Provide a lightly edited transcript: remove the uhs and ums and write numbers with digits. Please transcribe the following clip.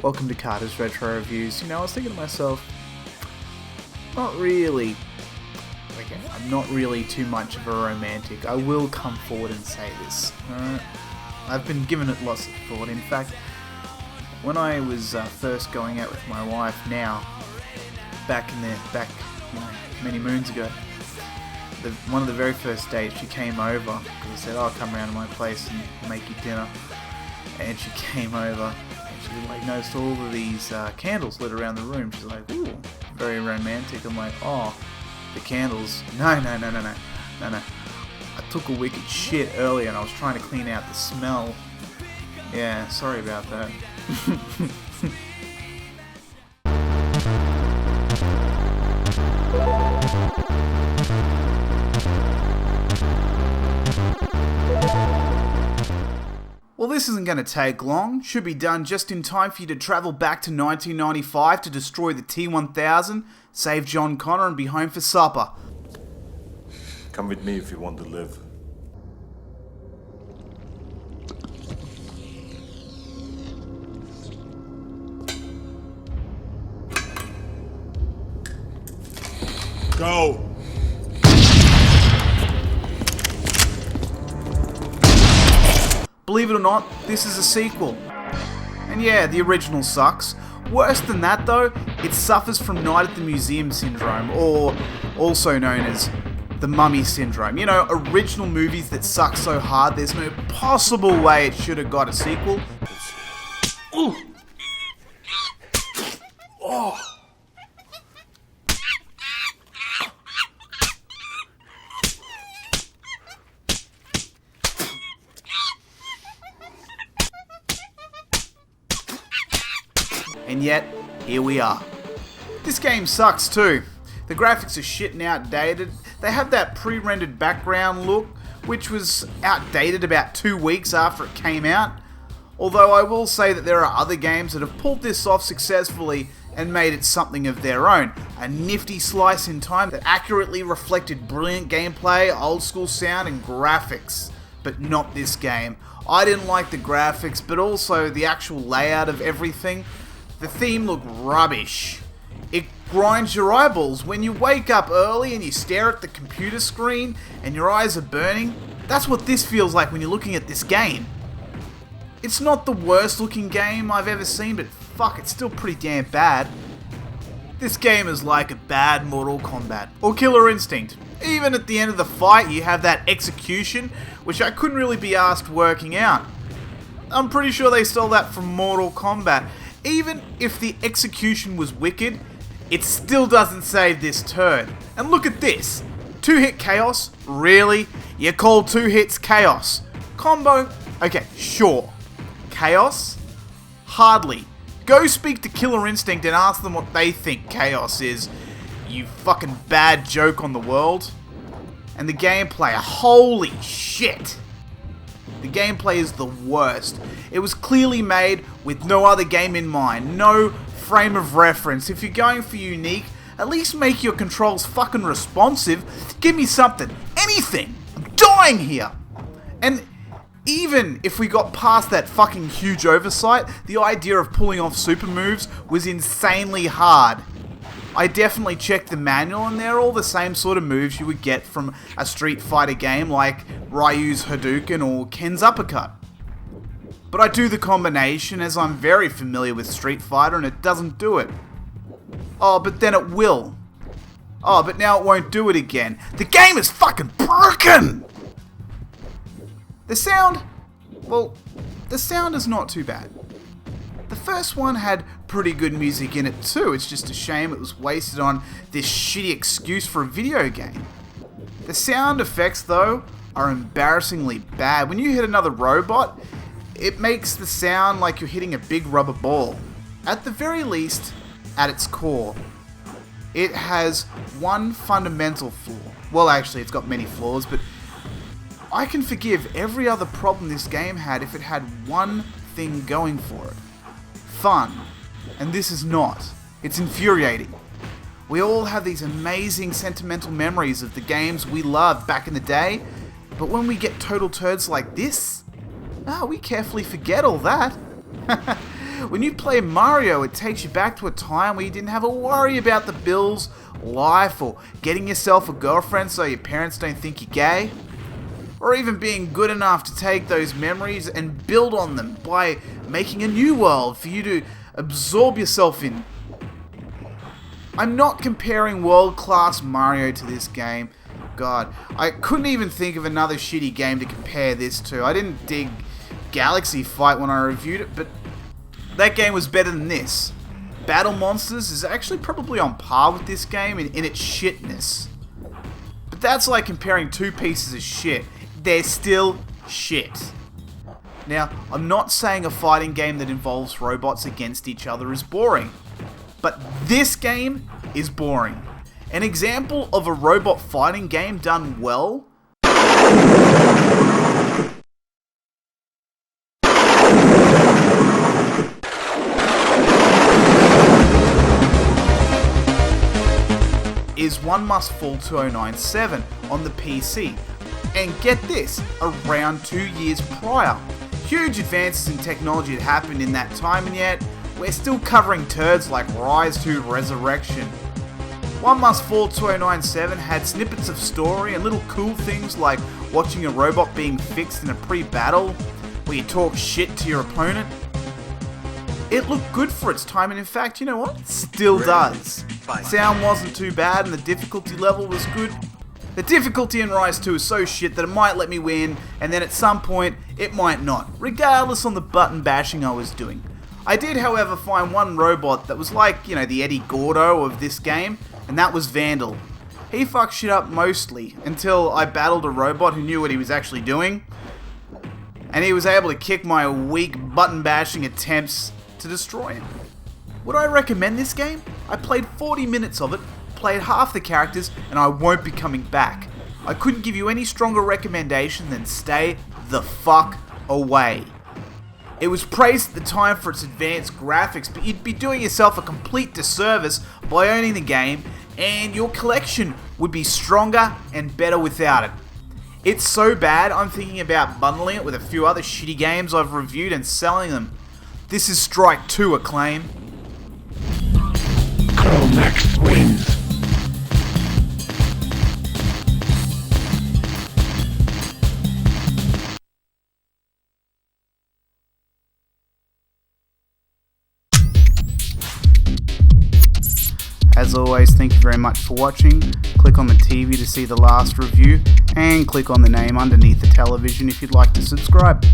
Welcome to Carter's Retro Reviews. You know, I was thinking to myself, not really. Okay, I'm not really too much of a romantic. I will come forward and say this. I've been giving it lots of thought. In fact, when I was first going out with my wife now, back many moons ago, one of the very first dates, she came over because I said, "Oh, come around to my place and make you dinner." And she came over and she noticed all of these candles lit around the room. She's like, "Ooh, very romantic." I'm like, "Oh, the candles? No. I took a wicked shit earlier and I was trying to clean out the smell. Yeah, sorry about that." Well, this isn't going to take long. Should be done just in time for you to travel back to 1995 to destroy the T-1000, save John Connor, and be home for supper. Come with me if you want to live. Go! Believe it or not, this is a sequel. And yeah, the original sucks. Worse than that though, it suffers from Night at the Museum syndrome, or also known as the Mummy syndrome. You know, original movies that suck so hard there's no possible way it should have got a sequel. Ooh. Oh. And yet, here we are. This game sucks too. The graphics are shit and outdated. They have that pre-rendered background look, which was outdated about 2 weeks after it came out. Although I will say that there are other games that have pulled this off successfully and made it something of their own. A nifty slice in time that accurately reflected brilliant gameplay, old school sound and graphics. But not this game. I didn't like the graphics, but also the actual layout of everything. The theme looked rubbish. It grinds your eyeballs when you wake up early and you stare at the computer screen and your eyes are burning. That's what this feels like when you're looking at this game. It's not the worst looking game I've ever seen, but fuck, it's still pretty damn bad. This game is like a bad Mortal Kombat or Killer Instinct. Even at the end of the fight you have that execution, which I couldn't really be asked working out. I'm pretty sure they stole that from Mortal Kombat. Even if the execution was wicked, it still doesn't save this turd. And look at this. 2-hit chaos? Really? You call 2 hits chaos? Combo? Okay, sure. Chaos? Hardly. Go speak to Killer Instinct and ask them what they think chaos is, you fucking bad joke on the world. And the gameplay, holy shit. The gameplay is the worst. It was clearly made with no other game in mind, no frame of reference. If you're going for unique, at least make your controls fucking responsive. Give me something, anything. I'm dying here. And even if we got past that fucking huge oversight, the idea of pulling off super moves was insanely hard. I definitely checked the manual and they're all the same sort of moves you would get from a Street Fighter game like Ryu's Hadouken or Ken's Uppercut. But I do the combination as I'm very familiar with Street Fighter and it doesn't do it. Oh, but then it will. Oh, but now it won't do it again. The game is fucking broken! The sound is not too bad. The first one had pretty good music in it too. It's just a shame it was wasted on this shitty excuse for a video game. The sound effects though are embarrassingly bad. When you hit another robot, it makes the sound like you're hitting a big rubber ball. At the very least, at its core, it has one fundamental flaw. Well, actually, it's got many flaws, but I can forgive every other problem this game had if it had one thing going for it. Fun. And this is not. It's infuriating. We all have these amazing sentimental memories of the games we loved back in the day, but when we get total turds like this, we carefully forget all that. When you play Mario, it takes you back to a time where you didn't have a worry about the bills, life, or getting yourself a girlfriend so your parents don't think you're gay. Or even being good enough to take those memories and build on them by making a new world for you to absorb yourself in. I'm not comparing world-class Mario to this game. God, I couldn't even think of another shitty game to compare this to. I didn't dig Galaxy Fight when I reviewed it, but that game was better than this. Battle Monsters is actually probably on par with this game in its shitness. But that's like comparing two pieces of shit. They're still shit. Now, I'm not saying a fighting game that involves robots against each other is boring, but this game is boring. An example of a robot fighting game done well is One Must Fall 2097 on the PC. And get this, around 2 years prior. Huge advances in technology had happened in that time, and yet we're still covering turds like Rise to Resurrection. One Must Fall 2097 had snippets of story and little cool things like watching a robot being fixed in a pre-battle, where you talk shit to your opponent. It looked good for its time, and in fact, you know what? It still does. Sound wasn't too bad, and the difficulty level was good. The difficulty in Rise 2 is so shit that it might let me win, and then at some point, it might not, regardless on the button bashing I was doing. I did, however, find one robot that was like, the Eddie Gordo of this game, and that was Vandal. He fucked shit up mostly, until I battled a robot who knew what he was actually doing, and he was able to kick my weak button bashing attempts to destroy him. Would I recommend this game? I played 40 minutes of it, played half the characters, and I won't be coming back. I couldn't give you any stronger recommendation than stay the fuck away. It was praised at the time for its advanced graphics, but you'd be doing yourself a complete disservice by owning the game, and your collection would be stronger and better without it. It's so bad, I'm thinking about bundling it with a few other shitty games I've reviewed and selling them. This is Strike 2 Acclaim. Chromax wins. As always, thank you very much for watching. Click on the TV to see the last review, and click on the name underneath the television if you'd like to subscribe.